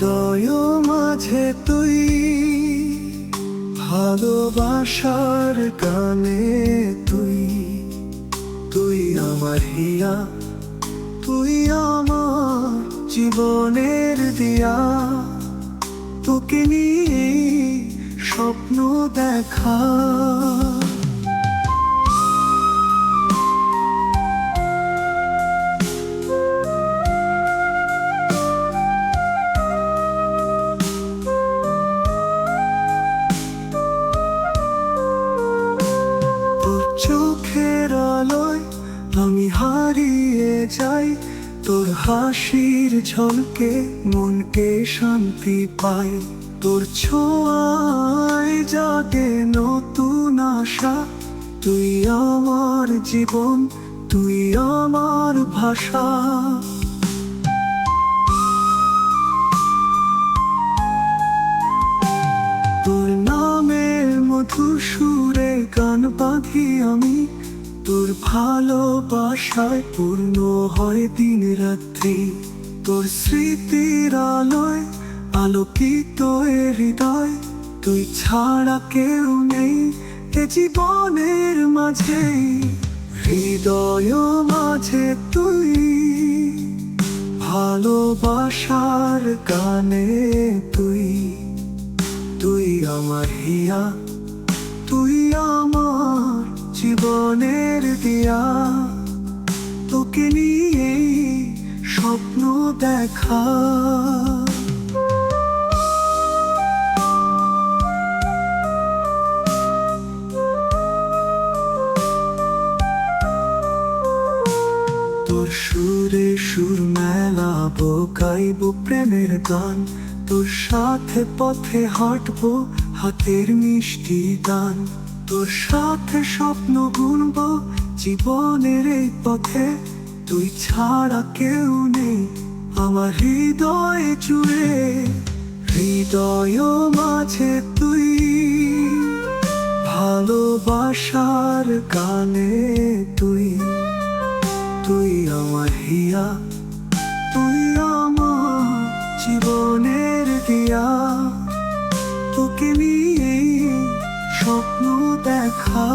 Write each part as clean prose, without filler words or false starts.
হৃদয় মাঝে তুই, ভালোবাসার গানে তুই, তুই আমার হিয়া, তুই আমার জীবনের দিয়া। তোকে নিয়ে স্বপ্ন দেখা, চোখের আলোয় আমি হারিয়ে যাই, তোর হাসির ঝলকে মনকে শান্তি পাই। তোর ছোঁয়ায় জাগে নতুন আশা, তুই আমার জীবন, তুই আমার ভাষা। তোর নামের মধুর সুরে গান বাঁধি আমি, তোর ভালোবাসায় পূর্ণ হয় দিন রাত্রি। তোর স্মৃতির আলোয় আলোকিত এ হৃদয়, তুই ছাড়া কেউ নেই এ জীবনের মাঝে। হৃদয় মাঝে তুই, ভালোবাসার গানে তুই, তুই আমার হিয়া, তুই আমার জীবনের দিয়া। তোকে নিয়ে স্বপ্ন দেখা, তোর সুরে সুর মেলাবো, গাইবো প্রেমের গান। তোর সাথে পথে হাঁটবো, হাতের মিষ্টি দান। তোর সাথে স্বপ্ন বুনবো জীবনের এই পথে, তুই ছাড়া কেউ নেই আমার হৃদয় জুড়ে। হৃদয় মাঝে তুই, ভালোবাসার গানে তুই, তুই আমার হিয়া, তুই আমার জীবনের দিয়া। তোকে নিয়ে স্বপ্ন দেখা,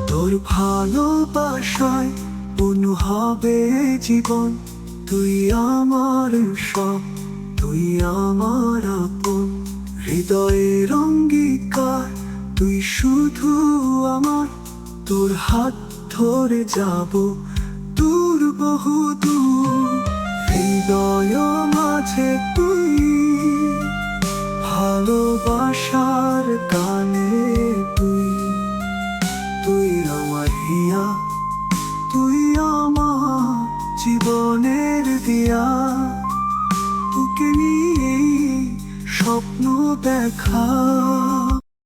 তোর ভালোবাসায় পূর্ণ হবে জীবন। তুই আমার সব, তুই আমার আপন। হৃদয়ের অঙ্গীকার তুই শুধু আমার, তোর হাত ধরে যাব দূর বহু দূর। হৃদয় মাঝে তুই, ভালোবাসার গানে তুই, তুই আমার হিয়া, তুই আমার জীবনের দিয়া। তোকে নিয়ে স্বপ্ন দেখা।